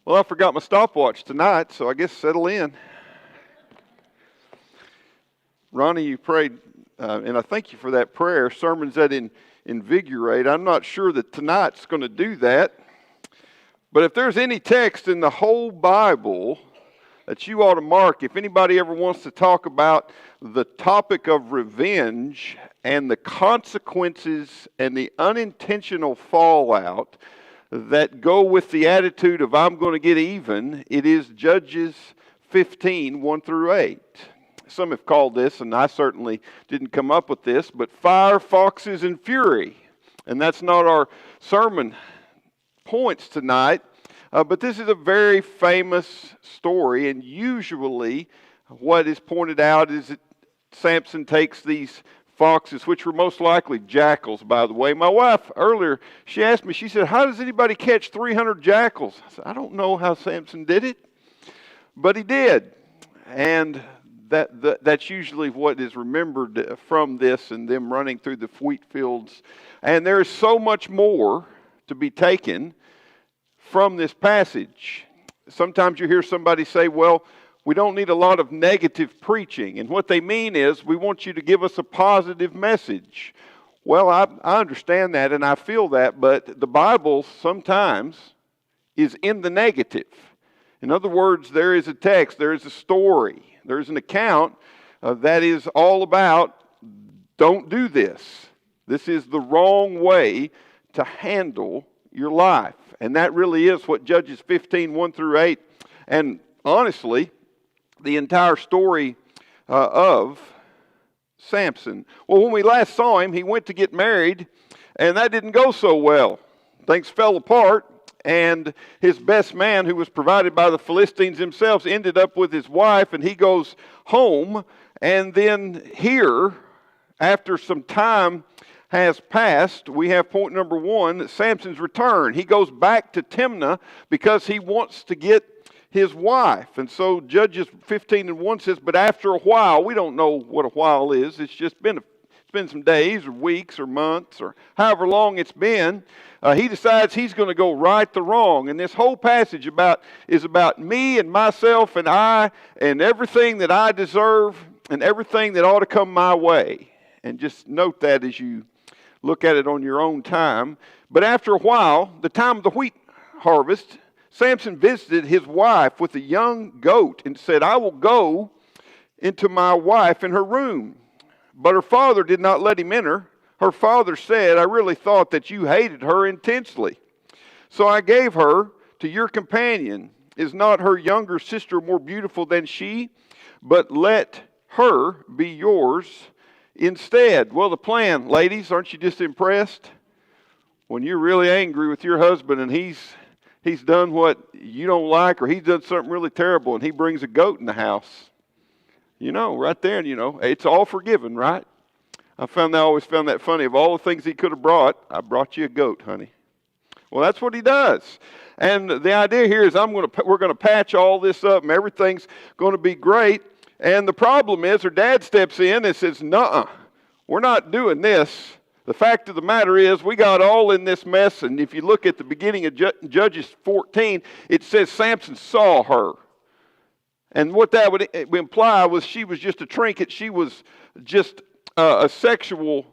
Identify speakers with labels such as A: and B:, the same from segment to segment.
A: Well, I forgot my stopwatch tonight, so I guess settle in. Ronnie, you prayed, and I thank you for that prayer, sermons that invigorate. I'm not sure that tonight's going to do that, but if there's any text in the whole Bible that you ought to mark, if anybody ever wants to talk about the topic of revenge and the consequences and the unintentional fallout that go with the attitude of I'm going to get even, it is Judges 15, 1 through 8. Some have called this, and I certainly didn't come up with this, but fire, foxes, and fury. And that's not our sermon points tonight, but this is a very famous story, and usually what is pointed out is that Samson takes these foxes, which were most likely jackals, by the way. My wife earlier, she asked me, she said, how does anybody catch 300 jackals? I said, I don't know how Samson did it, but he did. And that's usually what is remembered from this and them running through the wheat fields. And there is so much more to be taken from this passage. Sometimes you hear somebody say, well, we don't need a lot of negative preaching. And what they mean is, we want you to give us a positive message. Well, I understand that and I feel that, but the Bible sometimes is in the negative. In other words, there is a text, there is a story, there is an account that is all about, don't do this. This is the wrong way to handle your life. And that really is what Judges 15, 1 through 8, and honestly, the entire story of Samson. Well, when we last saw him, he went to get married, and that didn't go so well. Things fell apart, and his best man, who was provided by the Philistines themselves, ended up with his wife, and he goes home. And then here, after some time has passed, we have point number one, Samson's return. He goes back to Timnah because he wants to get his wife. And so Judges 15 and 1 says, but after a while, we don't know what a while is. It's just been some days or weeks or months or however long it's been. He decides he's going to go right the wrong. And this whole passage is about me and myself and I and everything that I deserve and everything that ought to come my way. And just note that as you look at it on your own time. But after a while, the time of the wheat harvest, Samson visited his wife with a young goat and said, I will go into my wife in her room. But her father did not let him enter. Her father said, I really thought that you hated her intensely. So I gave her to your companion. Is not her younger sister more beautiful than she? But let her be yours instead. Well, the plan, ladies, aren't you just impressed? When you're really angry with your husband and he's done what you don't like, or he's done something really terrible and he brings a goat in the house. You know, right there, and it's all forgiven, right? I always found that funny. Of all the things he could have brought, I brought you a goat, honey. Well, that's what he does. And the idea here is we're going to patch all this up and everything's going to be great. And the problem is her dad steps in and says, nuh-uh, we're not doing this. The fact of the matter is we got all in this mess. And if you look at the beginning of Judges 14, it says Samson saw her. And what that would imply was she was just a trinket. She was just a sexual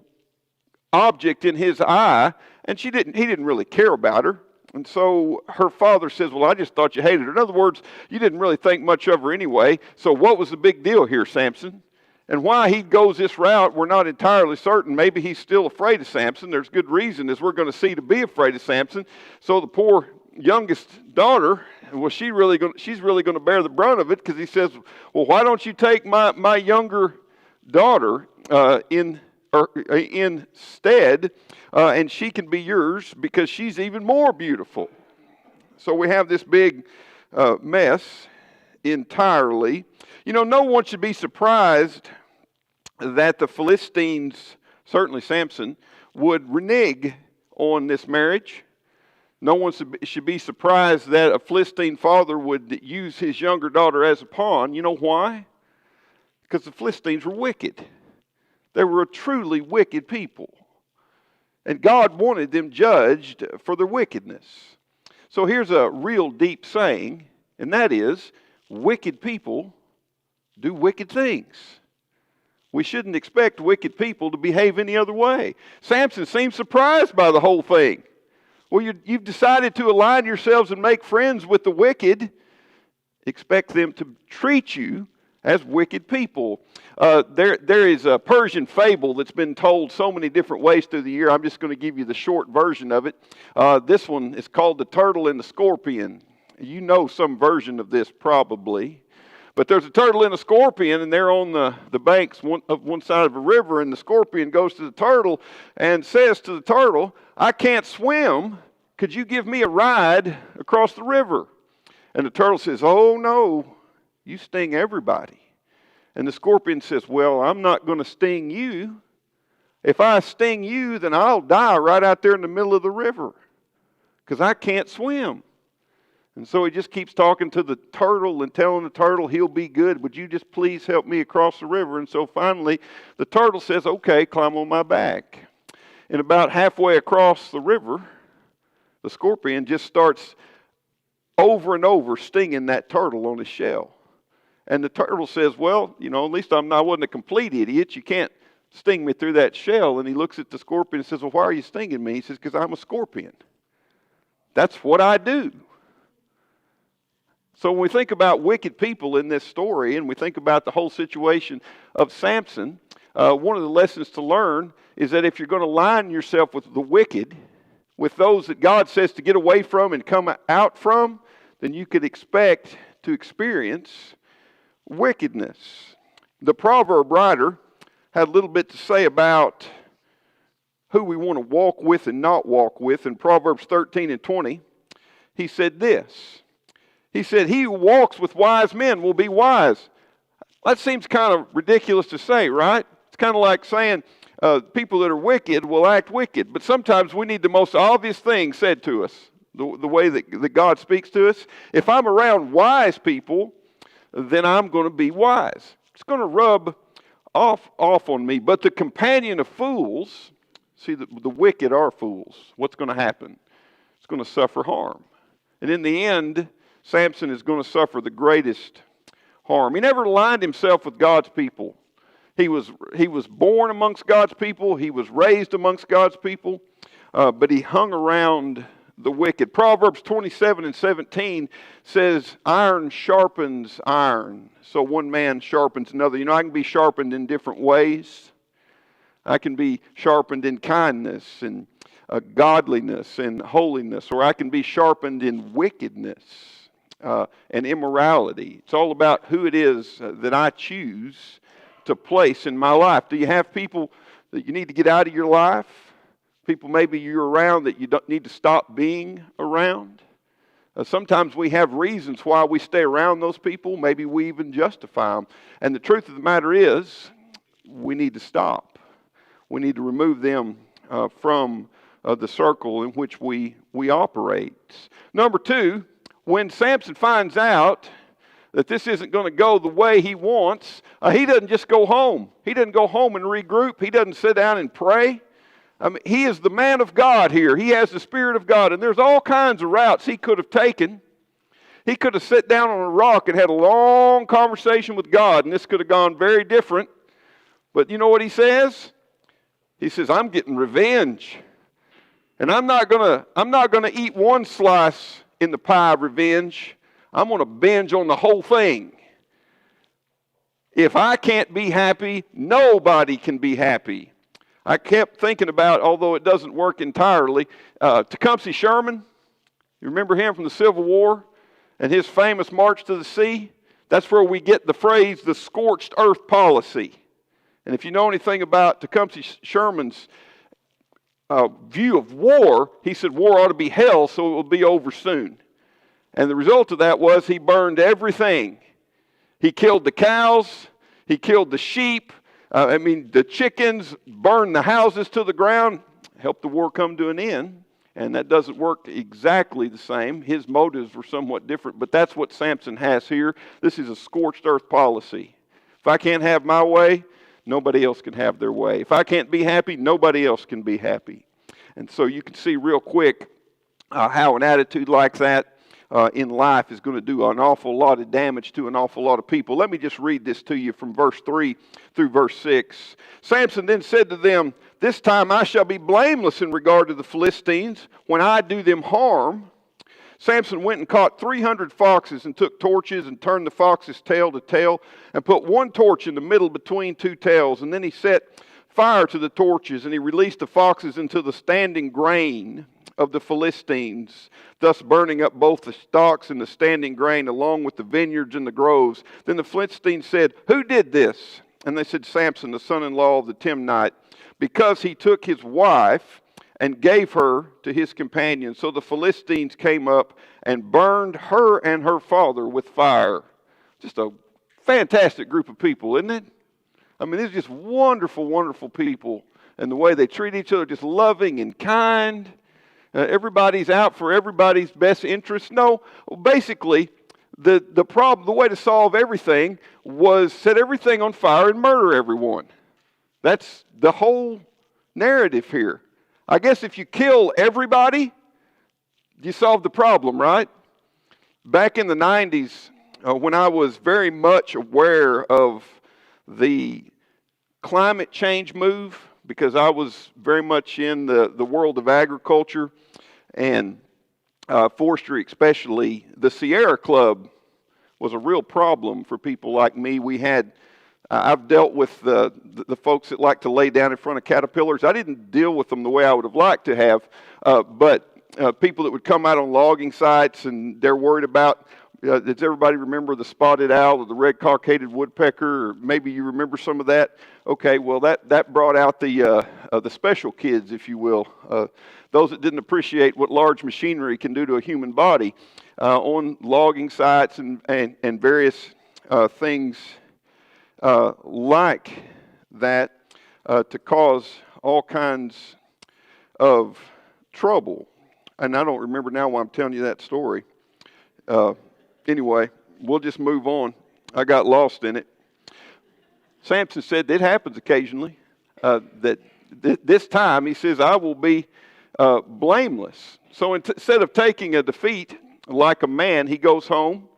A: object in his eye. And he didn't really care about her. And so her father says, well, I just thought you hated her. In other words, you didn't really think much of her anyway. So what was the big deal here, Samson? And why he goes this route, we're not entirely certain. Maybe he's still afraid of Samson. There's good reason, as we're going to see, to be afraid of Samson. So the poor youngest daughter, well, she's really going to bear the brunt of it, because he says, well, why don't you take my younger daughter instead, and she can be yours because she's even more beautiful. So we have this big mess entirely. No one should be surprised that the Philistines, certainly Samson, would renege on this marriage. No one should be surprised that a Philistine father would use his younger daughter as a pawn. You know why? Because the Philistines were wicked. They were a truly wicked people. And God wanted them judged for their wickedness. So here's a real deep saying, and that is, wicked people do wicked things. We shouldn't expect wicked people to behave any other way. Samson seems surprised by the whole thing. Well, you've decided to align yourselves and make friends with the wicked. Expect them to treat you as wicked people. There is a Persian fable that's been told so many different ways through the year. I'm just going to give you the short version of it. This one is called The Turtle and the Scorpion. You know some version of this probably. But there's a turtle and a scorpion, and they're on the banks of one side of a river, and the scorpion goes to the turtle and says to the turtle, "I can't swim. Could you give me a ride across the river?" And the turtle says, "Oh no, you sting everybody." And the scorpion says, "Well, I'm not going to sting you. If I sting you, then I'll die right out there in the middle of the river because I can't swim." And so he just keeps talking to the turtle and telling the turtle he'll be good. "Would you just please help me across the river?" And so finally the turtle says, "Okay, climb on my back." And about halfway across the river, the scorpion just starts over and over stinging that turtle on his shell. And the turtle says, "Well, at least I wasn't a complete idiot. You can't sting me through that shell." And he looks at the scorpion and says, "Well, why are you stinging me?" He says, "Because I'm a scorpion. That's what I do." So when we think about wicked people in this story, and we think about the whole situation of Samson, one of the lessons to learn is that if you're going to align yourself with the wicked, with those that God says to get away from and come out from, then you could expect to experience wickedness. The proverb writer had a little bit to say about who we want to walk with and not walk with. In Proverbs 13 and 20, he said this. He said, "He who walks with wise men will be wise." That seems kind of ridiculous to say, right? It's kind of like saying people that are wicked will act wicked. But sometimes we need the most obvious thing said to us, the way that God speaks to us. If I'm around wise people, then I'm going to be wise. It's going to rub off on me. But the companion of fools, see, the wicked are fools. What's going to happen? It's going to suffer harm. And in the end, Samson is going to suffer the greatest harm. He never aligned himself with God's people. He was born amongst God's people. He was raised amongst God's people. But he hung around the wicked. Proverbs 27 and 17 says, "Iron sharpens iron, so one man sharpens another." I can be sharpened in different ways. I can be sharpened in kindness and godliness and holiness, or I can be sharpened in wickedness and immorality. It's all about who it is that I choose to place in my life. Do you have people that you need to get out of your life? People maybe you're around that you don't need to stop being around? Sometimes we have reasons why we stay around those people. Maybe we even justify them. And the truth of the matter is, we need to stop. We need to remove them from the circle in which we operate. Number two, when Samson finds out that this isn't going to go the way he wants, he doesn't just go home. He doesn't go home and regroup. He doesn't sit down and pray. He is the man of God here. He has the Spirit of God. And there's all kinds of routes he could have taken. He could have sat down on a rock and had a long conversation with God, and this could have gone very different. But you know what he says? He says, "I'm getting revenge. And I'm not gonna eat one slice in the pie of revenge. I'm going to binge on the whole thing. If I can't be happy, nobody can be happy." I kept thinking about, although it doesn't work entirely, Tecumseh Sherman. You remember him from the Civil War and his famous March to the Sea? That's where we get the phrase, the Scorched Earth policy. And if you know anything about Tecumseh Sherman's view of war, he said war ought to be hell so it will be over soon. And the result of that was he burned everything. He killed the cows, he killed the sheep, the chickens, burned the houses to the ground, helped the war come to an end. And that doesn't work exactly the same. His motives were somewhat different, but that's what Samson has here. This is a scorched earth policy. If I can't have my way, nobody else can have their way. If I can't be happy, nobody else can be happy. And so you can see real quick how an attitude like that in life is going to do an awful lot of damage to an awful lot of people. Let me just read this to you from verse 3 through verse 6. Samson then said to them, "This time I shall be blameless in regard to the Philistines when I do them harm." Samson went and caught 300 foxes and took torches and turned the fox's tail to tail and put one torch in the middle between two tails. And then he set fire to the torches and he released the foxes into the standing grain of the Philistines, thus burning up both the stalks and the standing grain along with the vineyards and the groves. Then the Philistines said, "Who did this?" And they said, "Samson, the son-in-law of the Timnah, because he took his wife and gave her to his companions." So the Philistines came up and burned her and her father with fire. Just a fantastic group of people, isn't it? I mean, these are just wonderful, wonderful people. And the way they treat each other, just loving and kind. Everybody's out for everybody's best interest. No, basically, the problem, the way to solve everything was set everything on fire and murder everyone. That's the whole narrative here. I guess if you kill everybody, you solve the problem, right? Back in the 90s, when I was very much aware of the climate change move, because I was very much in the world of agriculture and forestry especially, the Sierra Club was a real problem for people like me. I've dealt with the folks that like to lay down in front of caterpillars. I didn't deal with them the way I would have liked to have, but people that would come out on logging sites and they're worried about, does everybody remember the spotted owl or the red cockaded woodpecker? Or maybe you remember some of that. Okay, well that brought out the special kids, if you will, those that didn't appreciate what large machinery can do to a human body on logging sites and various things like that to cause all kinds of trouble. And I don't remember now why I'm telling you that story. Anyway, we'll just move on. I got lost in it. Samson said it happens occasionally. That this time, he says, I will be blameless. So instead of taking a defeat like a man, he goes home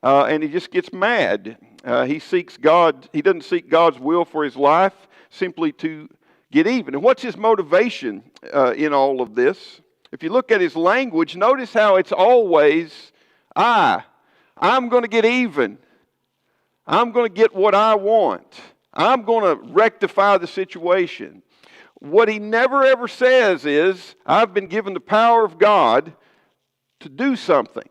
A: and he just gets mad. He doesn't seek God's will for his life, simply to get even. And what's his motivation in all of this? If you look at his language, notice how it's always, I'm going to get even. I'm going to get what I want. I'm going to rectify the situation. What he never ever says is, I've been given the power of God to do something.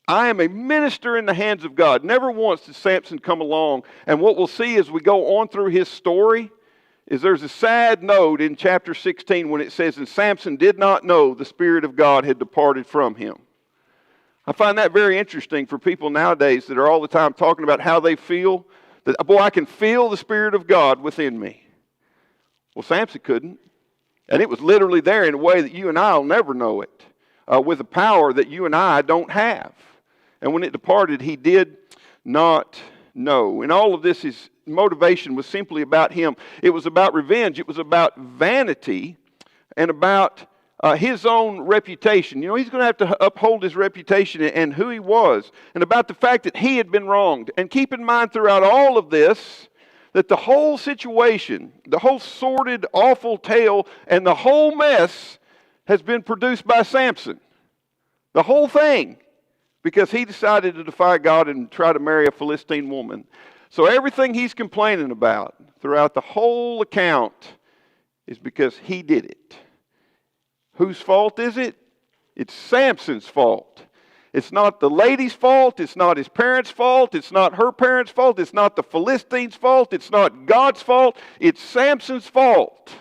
A: I am a minister in the hands of God. Never once did Samson come along. And what we'll see as we go on through his story is there's a sad note in chapter 16 when it says, and Samson did not know the Spirit of God had departed from him. I find that very interesting for people nowadays that are all the time talking about how they feel. That, boy, I can feel the Spirit of God within me. Well, Samson couldn't. And it was literally there in a way that you and I will never know it. With a power that you and I don't have. And when it departed, he did not know. And all of this, his motivation was simply about him. It was about revenge. It was about vanity and about his own reputation. You know, he's going to have to uphold his reputation and who he was. And about the fact that he had been wronged. And keep in mind throughout all of this, that the whole situation, the whole sordid, awful tale, and the whole mess has been produced by Samson. The whole thing. Because he decided to defy God and try to marry a Philistine woman. So everything he's complaining about throughout the whole account is because he did it. Whose fault is it? It's Samson's fault. It's not the lady's fault. It's not his parents' fault. It's not her parents' fault. It's not the Philistines' fault. It's not God's fault. It's Samson's fault.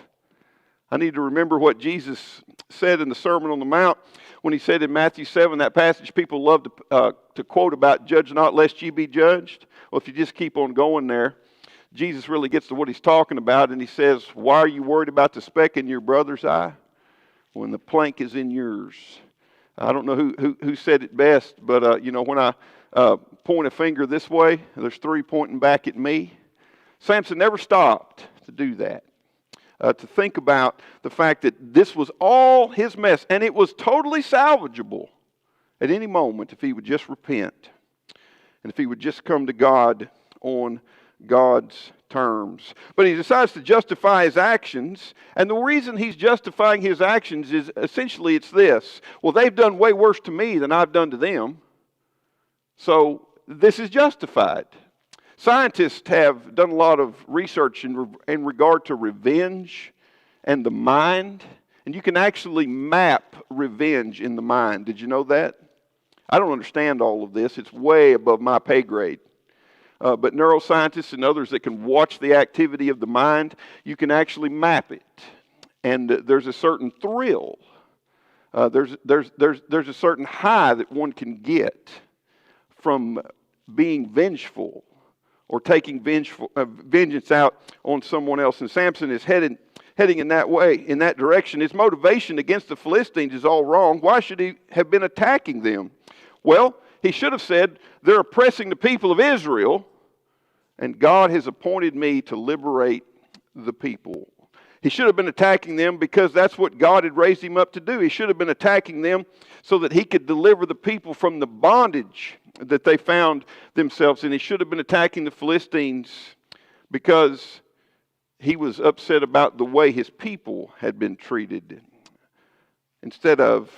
A: I need to remember what Jesus said in the Sermon on the Mount when he said in Matthew 7, that passage people love to quote about, judge not lest ye be judged. Well, if you just keep on going there, Jesus really gets to what he's talking about, and he says, why are you worried about the speck in your brother's eye when the plank is in yours? I don't know who said it best, but when I point a finger this way, there's three pointing back at me. Samson never stopped to do that. to think about the fact that this was all his mess, and it was totally salvageable at any moment if he would just repent and if he would just come to God on God's terms. But he decides to justify his actions, and the reason he's justifying his actions is essentially it's this: well, they've done way worse to me than I've done to them, so this is justified. Scientists have done a lot of research in regard to revenge and the mind, and you can actually map revenge in the mind. Did you know that? I don't understand all of this. It's way above my pay grade. But neuroscientists and others that can watch the activity of the mind, you can actually map it. And there's a certain thrill. There's a certain high that one can get from being vengeful or taking vengeance out on someone else. And Samson is heading in that way, in that direction. His motivation against the Philistines is all wrong. Why should he have been attacking them? Well, he should have said, they're oppressing the people of Israel, and God has appointed me to liberate the people. He should have been attacking them because that's what God had raised him up to do. He should have been attacking them so that he could deliver the people from the bondage that they found themselves in. He should have been attacking the Philistines because he was upset about the way his people had been treated, instead of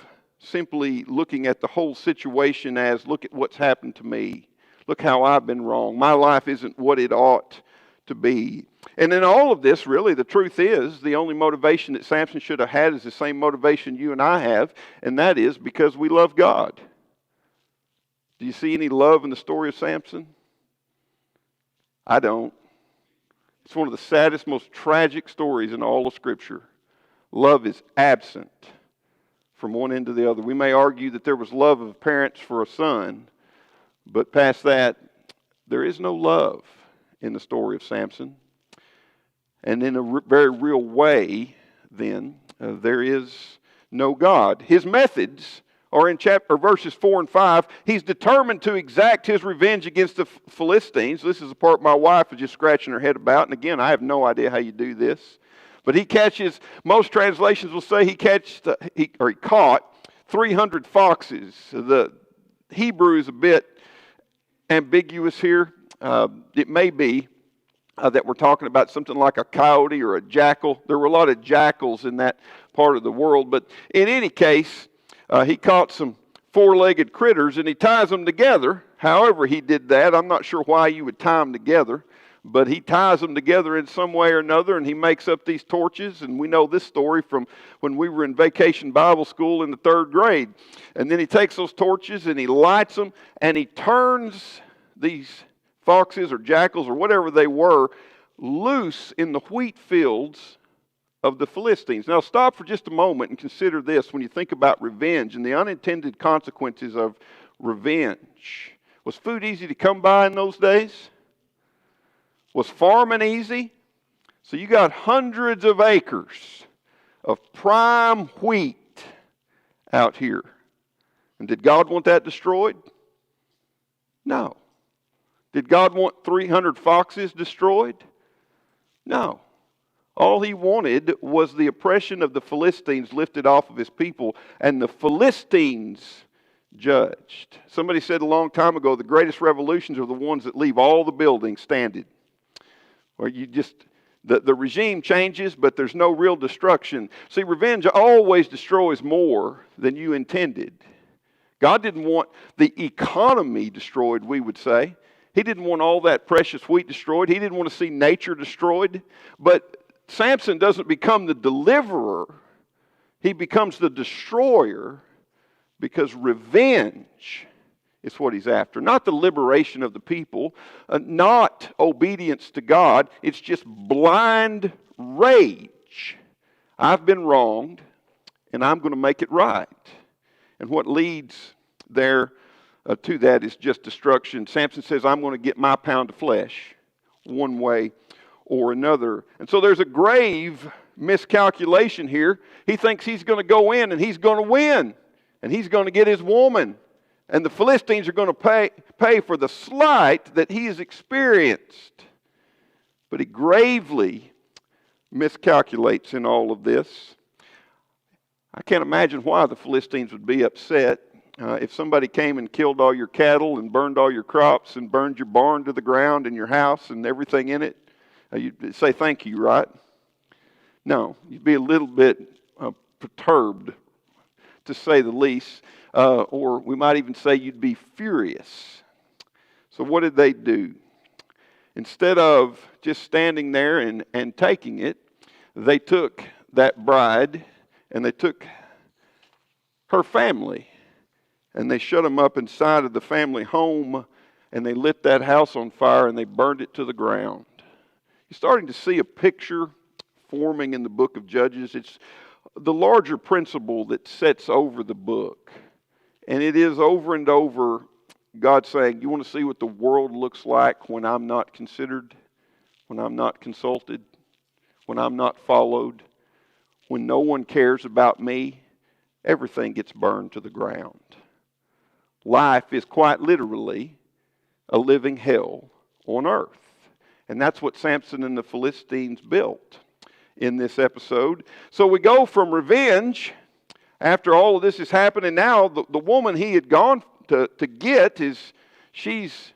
A: simply looking at the whole situation as, look at what's happened to me. Look how I've been wrong. My life isn't what it ought to be. And in all of this, really, the truth is, the only motivation that Samson should have had is the same motivation you and I have, and that is because we love God. Do you see any love in the story of Samson? I don't. It's one of the saddest, most tragic stories in all of Scripture. Love is absent from one end to the other. We may argue that there was love of parents for a son, but past that, there is no love in the story of Samson. And in a very real way, then, there is no God. His methods are in verses 4 and 5. He's determined to exact his revenge against the Philistines. This is the part my wife is just scratching her head about. And again, I have no idea how you do this. But he catches, most translations will say he caught 300 foxes. The Hebrew is a bit ambiguous here. It may be that we're talking about something like a coyote or a jackal. There were a lot of jackals in that part of the world. But in any case, he caught some four-legged critters and he ties them together. However he did that, I'm not sure why you would tie them together, but he ties them together in some way or another, and he makes up these torches. And we know this story from when we were in vacation Bible school in the 3rd grade. And then he takes those torches and he lights them, and he turns these foxes or jackals or whatever they were loose in the wheat fields of the Philistines. Now stop for just a moment and consider this when you think about revenge and the unintended consequences of revenge. Was food easy to come by in those days? Was farming easy? So you got hundreds of acres of prime wheat out here. And did God want that destroyed? No. Did God want 300 foxes destroyed? No. All he wanted was the oppression of the Philistines lifted off of his people, and the Philistines judged. Somebody said a long time ago, the greatest revolutions are the ones that leave all the buildings standing. Where you just, the regime changes, but there's no real destruction. See, revenge always destroys more than you intended. God didn't want the economy destroyed, we would say. He didn't want all that precious wheat destroyed. He didn't want to see nature destroyed. But Samson doesn't become the deliverer. He becomes the destroyer, because revenge is what he's after. Not the liberation of the people, not obedience to God. It's just blind rage. I've been wronged, and I'm going to make it right. And what leads there to that is just destruction. Samson says, I'm going to get my pound of flesh one way or another. And so there's a grave miscalculation here. He thinks he's going to go in and he's going to win. And he's going to get his woman. And the Philistines are going to pay for the slight that he has experienced. But he gravely miscalculates in all of this. I can't imagine why the Philistines would be upset. If somebody came and killed all your cattle and burned all your crops and burned your barn to the ground and your house and everything in it, you'd say thank you, right? No, you'd be a little bit perturbed, to say the least, or we might even say you'd be furious. So what did they do? Instead of just standing there and taking it, they took that bride and they took her family and they shut them up inside of the family home and they lit that house on fire and they burned it to the ground. You're starting to see a picture forming in the book of Judges. It's the larger principle that sets over the book. And it is over and over God saying, you want to see what the world looks like when I'm not considered, when I'm not consulted, when I'm not followed, when no one cares about me? Everything gets burned to the ground. Life is quite literally a living hell on earth. And that's what Samson and the Philistines built in this episode. So we go from revenge after all of this has happened, and now the woman he had gone to get she's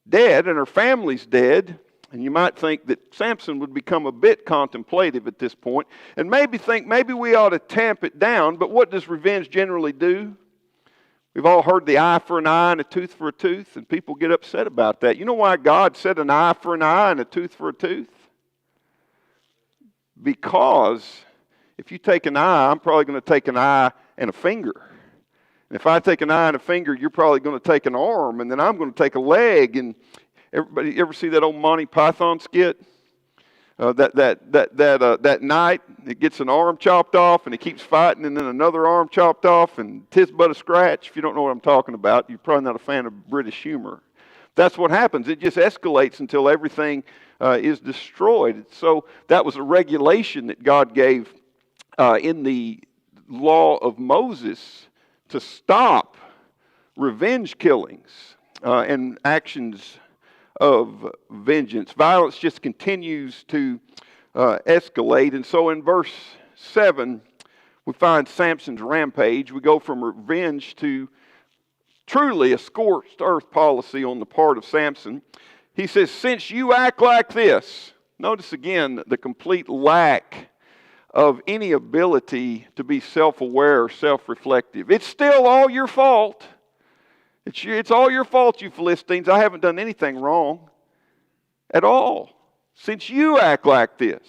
A: dead and her family's dead. And you might think that Samson would become a bit contemplative at this point and maybe think maybe we ought to tamp it down. But what does revenge generally do? We've all heard the eye for an eye and a tooth for a tooth, and people get upset about that. You know why God said an eye for an eye and a tooth for a tooth? Because if you take an eye, I'm probably going to take an eye and a finger. And if I take an eye and a finger, you're probably going to take an arm, and then I'm going to take a leg. And everybody ever see that old Monty Python skit? That night, it gets an arm chopped off, and it keeps fighting, and then another arm chopped off, and 'tis but a scratch. If you don't know what I'm talking about, you're probably not a fan of British humor. That's what happens. It just escalates until everything is destroyed. So that was a regulation that God gave in the law of Moses to stop revenge killings and actions of vengeance. Violence just continues to escalate. And so in verse 7, we find Samson's rampage. We go from revenge to truly a scorched earth policy on the part of Samson. He says, since you act like this, notice again the complete lack of any ability to be self-aware or self-reflective. It's still all your fault. It's all your fault, you Philistines. I haven't done anything wrong at all. Since you act like this.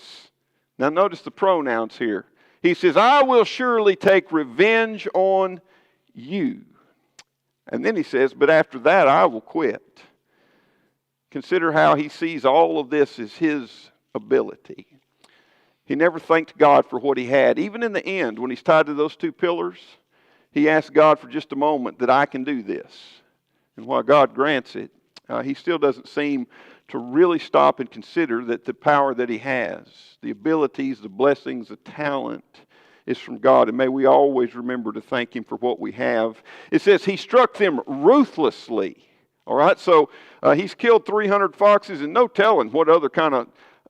A: Now notice the pronouns here. He says, I will surely take revenge on you. And then he says, but after that I will quit. Consider how he sees all of this as his ability. He never thanked God for what he had. Even in the end, when he's tied to those two pillars, he asked God for just a moment that I can do this. And while God grants it, he still doesn't seem to really stop and consider that the power that he has, the abilities, the blessings, the talent is from God. And may we always remember to thank him for what we have. It says he struck them ruthlessly. All right, so he's killed 300 foxes and no telling what other kind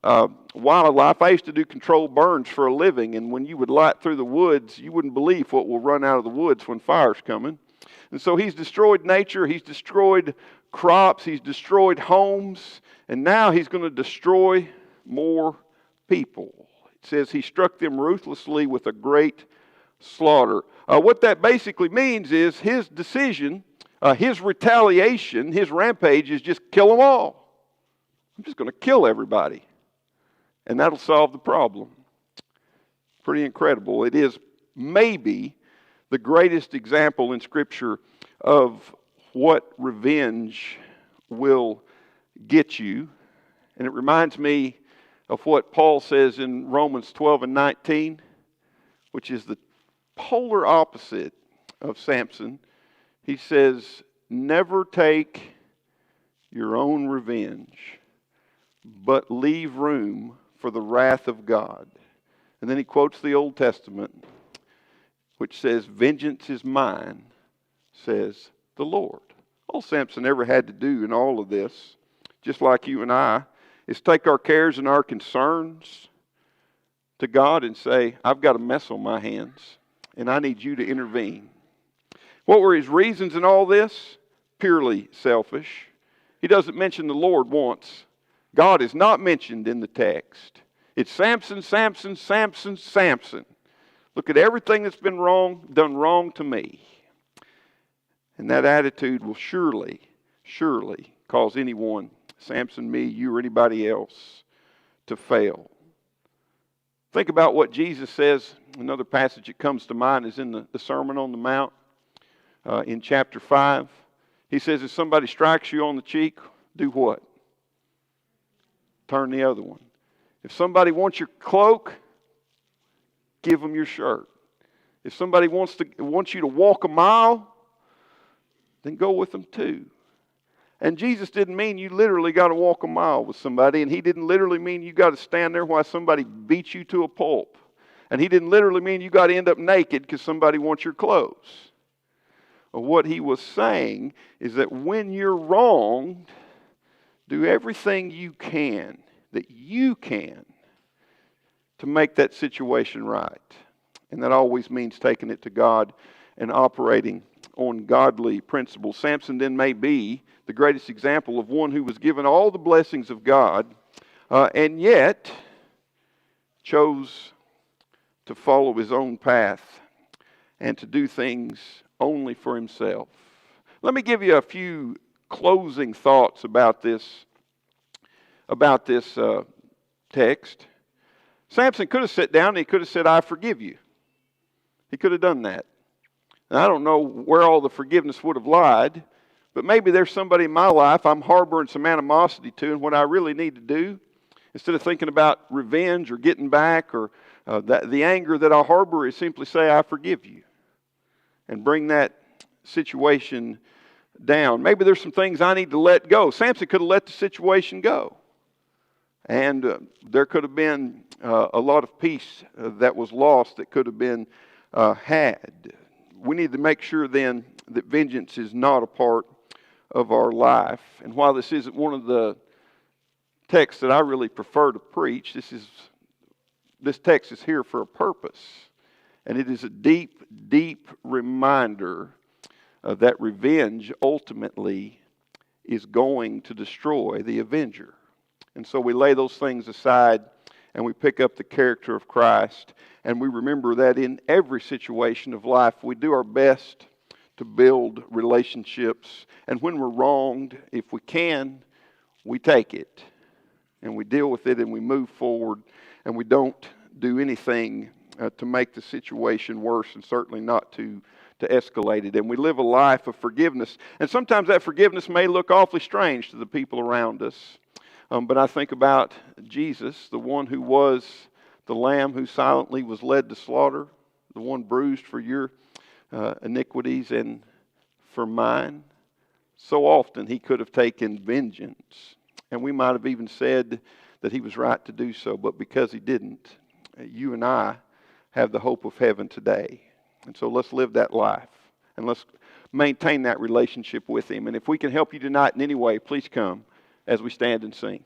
A: of wildlife. I used to do controlled burns for a living, and when you would light through the woods, you wouldn't believe what will run out of the woods when fire's coming. And so he's destroyed nature, he's destroyed crops, he's destroyed homes, and now he's going to destroy more people. It says he struck them ruthlessly with a great slaughter. What that basically means is his decision, his retaliation, his rampage is just kill them all. I'm just going to kill everybody. And that'll solve the problem. Pretty incredible. It is maybe the greatest example in Scripture of what revenge will get you. And it reminds me of what Paul says in Romans 12 and 19, which is the polar opposite of Samson. He says, never take your own revenge, but leave room for the wrath of God. And then he quotes the Old Testament, which says, vengeance is mine, says the Lord. All Samson ever had to do in all of this, just like you and I, is take our cares and our concerns to God and say, I've got a mess on my hands, and I need you to intervene. What were his reasons in all this? Purely selfish. He doesn't mention the Lord once. God is not mentioned in the text. It's Samson, Samson, Samson, Samson. Look at everything that's been wrong, done wrong to me. And that attitude will surely cause anyone, Samson, me, you, or anybody else, to fail. Think about what Jesus says. Another passage that comes to mind is in the Sermon on the Mount in chapter 5. He says, if somebody strikes you on the cheek, do what? Turn the other one. If somebody wants your cloak, give them your shirt. If somebody wants you to walk a mile, then go with them too. And Jesus didn't mean you literally got to walk a mile with somebody, and he didn't literally mean you got to stand there while somebody beats you to a pulp. And he didn't literally mean you got to end up naked because somebody wants your clothes. What he was saying is that when you're wronged, do everything you can, to make that situation right. And that always means taking it to God and operating on godly principles. Samson then may be the greatest example of one who was given all the blessings of God and yet chose to follow his own path and to do things only for himself. Let me give you a few closing thoughts about this text. Samson could have sat down and he could have said, I forgive you. He could have done that. And I don't know where all the forgiveness would have lied, but maybe there's somebody in my life I'm harboring some animosity to, and what I really need to do, instead of thinking about revenge or getting back or the anger that I harbor, is simply say, I forgive you, and bring that situation down. Maybe there's some things I need to let go. Samson could have let the situation go. And there could have been a lot of peace that was lost that could have been had. We need to make sure then that vengeance is not a part of our life. And while this isn't one of the texts that I really prefer to preach, this text is here for a purpose. And it is a deep, deep reminder that revenge ultimately is going to destroy the avenger. And so we lay those things aside and we pick up the character of Christ, and we remember that in every situation of life we do our best to build relationships, and when we're wronged, if we can, we take it and we deal with it and we move forward, and we don't do anything to make the situation worse, and certainly not to escalate it. And we live a life of forgiveness, and sometimes that forgiveness may look awfully strange to the people around us. But I think about Jesus, the one who was the lamb who silently was led to slaughter, the one bruised for your iniquities and for mine. So often he could have taken vengeance, and we might have even said that he was right to do so, but because he didn't, you and I have the hope of heaven today. And so let's live that life, and let's maintain that relationship with him. And if we can help you tonight in any way, please come as we stand and sing.